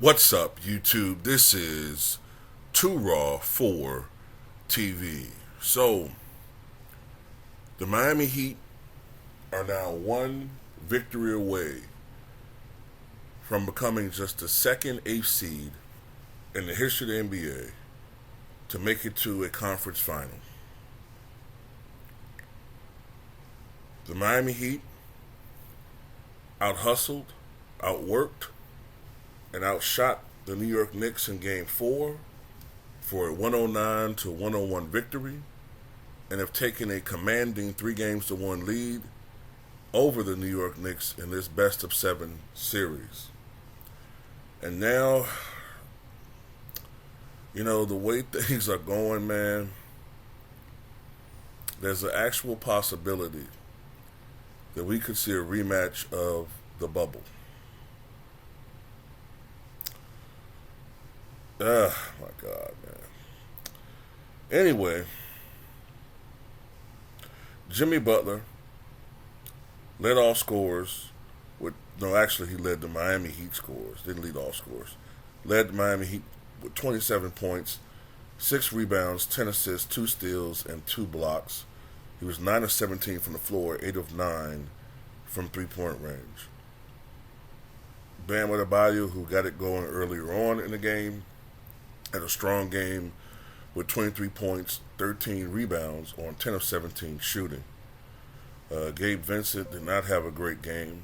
What's up, YouTube? This is Too Raw for TV. So, the Miami Heat are now one victory away from becoming just the second eighth seed in the history of the NBA to make it to a conference final. The Miami Heat out hustled, outworked, and outshot the New York Knicks in Game 4 for a 109 to 101 victory, and have taken a commanding 3-1 lead over the New York Knicks in this best of 7 series. And now, the way things are going, man, there's an actual possibility that we could see a rematch of the bubble. My God, man. Anyway, Jimmy Butler led all scorers he led the Miami Heat scorers. Didn't lead all scorers. Led the Miami Heat with 27 points, 6 rebounds, 10 assists, 2 steals, and 2 blocks. He was 9 of 17 from the floor, 8 of 9 from three-point range. Bam Adebayo, who got it going earlier on in the game, had a strong game with 23 points, 13 rebounds on 10 of 17 shooting. Gabe Vincent did not have a great game,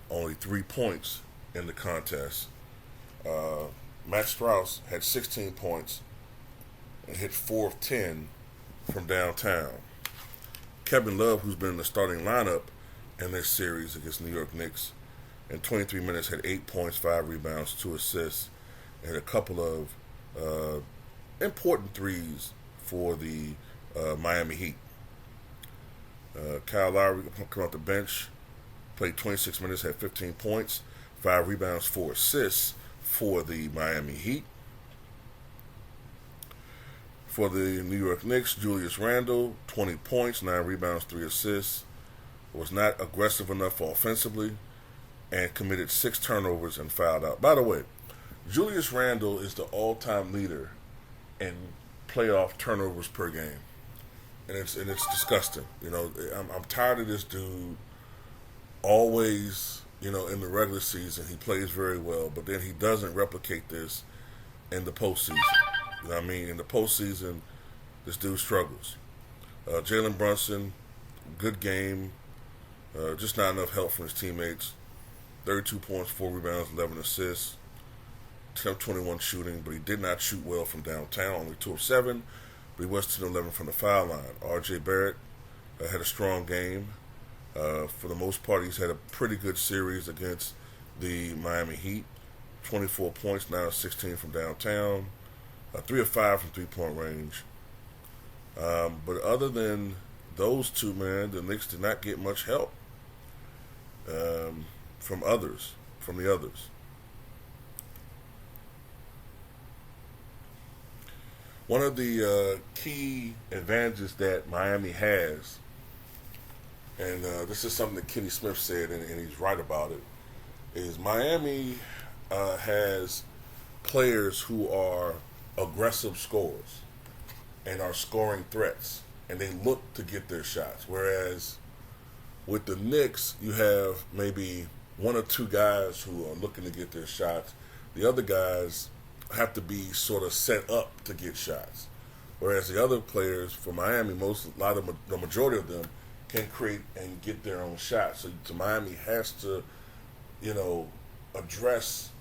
only 3 points in the contest. Matt Strauss had 16 points and hit 4 of 10 from downtown. Kevin Love, who's been in the starting lineup in this series against New York Knicks, in 23 minutes had 8 points, 5 rebounds, 2 assists, and a couple of important threes for the Miami Heat. Kyle Lowry came off the bench, played 26 minutes, had 15 points, 5 rebounds, 4 assists for the Miami Heat. For the New York Knicks, Julius Randle, 20 points, 9 rebounds, 3 assists, was not aggressive enough offensively, and committed 6 turnovers and fouled out. By the way, Julius Randle is the all-time leader in playoff turnovers per game, and it's disgusting. I'm tired of this dude. Always, in the regular season, he plays very well, but then he doesn't replicate this in the postseason. You know what I mean? In the postseason, this dude struggles. Jalen Brunson, good game, just not enough help from his teammates. 32 points, 4 rebounds, 11 assists. 10 of 21 shooting, but he did not shoot well from downtown, only 2 of 7, but he was 10 of 11 from the foul line. R.J. Barrett had a strong game. For the most part, he's had a pretty good series against the Miami Heat. 24 points, 9 of 16 from downtown, 3 of 5 from three-point range. But other than those two, man, the Knicks did not get much help from the others. One of the key advantages that Miami has, and this is something that Kenny Smith said, and he's right about it, is Miami has players who are aggressive scorers and are scoring threats, and they look to get their shots. Whereas with the Knicks, you have maybe 1 or 2 guys who are looking to get their shots. The other guys have to be sort of set up to get shots. Whereas the other players for Miami, the majority of them can create and get their own shots. So Miami has to, address,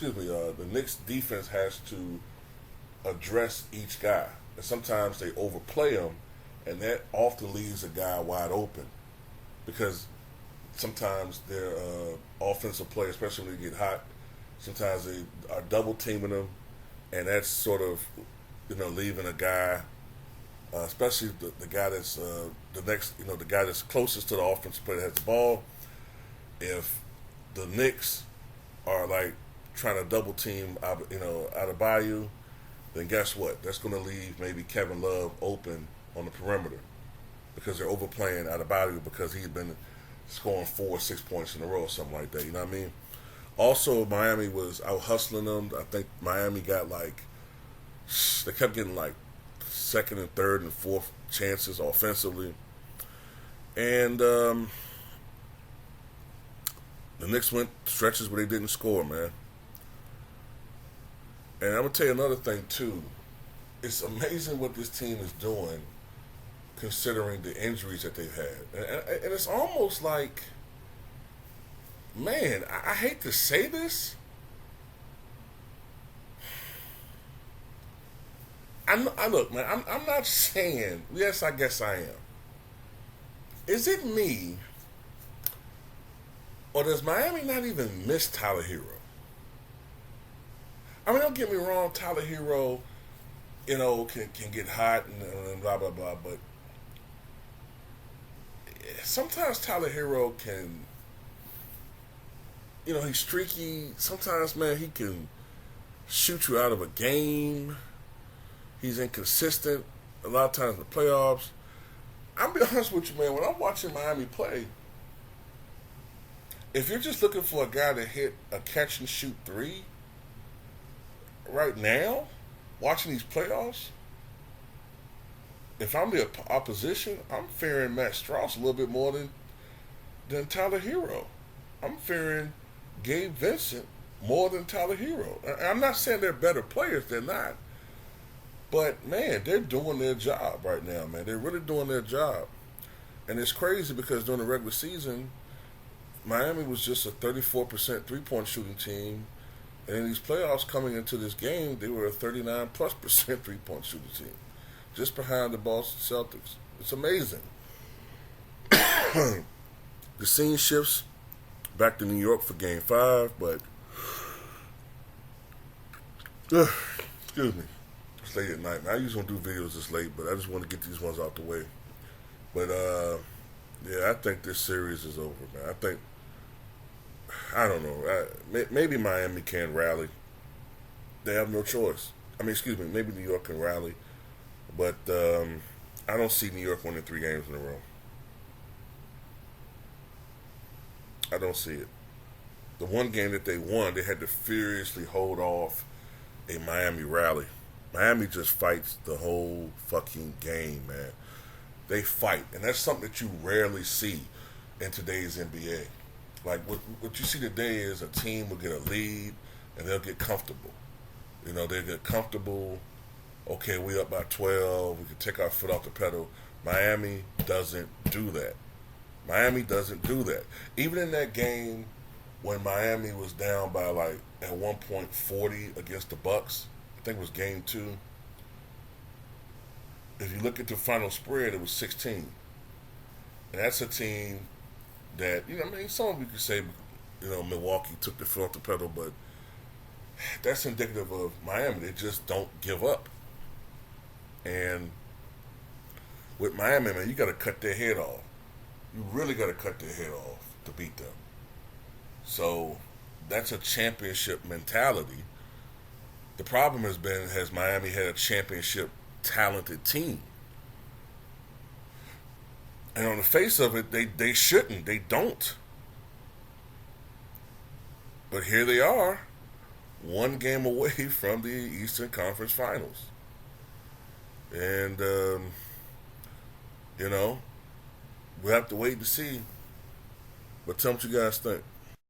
the Knicks defense has to address each guy. And sometimes they overplay them, and that often leaves a guy wide open. Because sometimes their offensive play, especially when they get hot, sometimes they are double teaming them, and that's sort of, leaving a guy, especially the guy that's the guy that's closest to the offensive player that has the ball. If the Knicks are like trying to double team, Adebayo, then guess what? That's going to leave maybe Kevin Love open on the perimeter because they're overplaying Adebayo because he's been scoring 4 or 6 points in a row or something like that. You know what I mean? Also, Miami was out hustling them. I think Miami got like they kept getting like second and third and fourth chances offensively, and the Knicks went stretches where they didn't score, man. And I'm gonna tell you another thing too. It's amazing what this team is doing, considering the injuries that they've had, and it's almost like, man, I hate to say this. I look, man. I'm not saying. Yes, I guess I am. Is it me, or does Miami not even miss Tyler Hero? I mean, don't get me wrong. Tyler Hero, can get hot and blah blah blah. But sometimes Tyler Hero can, he's streaky. Sometimes, man, he can shoot you out of a game. He's inconsistent a lot of times in the playoffs. I'll be honest with you, man. When I'm watching Miami play, if you're just looking for a guy to hit a catch and shoot three right now, watching these playoffs, if I'm the opposition, I'm fearing Matt Strauss a little bit more than Tyler Hero. I'm fearing Gabe Vincent more than Tyler Hero. I'm not saying they're better players. They're not. But, man, they're doing their job right now, man. They're really doing their job. And it's crazy because during the regular season, Miami was just a 34% three-point shooting team. And in these playoffs coming into this game, they were a 39+% three-point shooting team. Just behind the Boston Celtics. It's amazing. The scene shifts back to New York for Game 5, but... excuse me. It's late at night. Now, I usually don't do videos this late, but I just want to get these ones out the way. But, yeah, I think this series is over, man. I don't know. Maybe Miami can rally. They have no choice. Maybe New York can rally. But I don't see New York winning 3 games in a row. I don't see it. The one game that they won, they had to furiously hold off a Miami rally. Miami just fights the whole fucking game, man. They fight, and that's something that you rarely see in today's NBA. Like, what you see today is a team will get a lead, and they'll get comfortable. They'll get comfortable. Okay, we up by 12. We can take our foot off the pedal. Miami doesn't do that. Miami doesn't do that. Even in that game when Miami was down by, like, at one point 40 against the Bucks, I think it was game 2. If you look at the final spread, it was 16. And that's a team that, some of you could say, Milwaukee took the foot off the pedal, but that's indicative of Miami. They just don't give up. And with Miami, man, you got to cut their head off. You really got to cut their head off to beat them. So that's a championship mentality. The problem has Miami had a championship talented team. And on the face of it, they shouldn't. They don't. But here they are, one game away from the Eastern Conference Finals. And, we'll have to wait to see. But tell me what you guys think.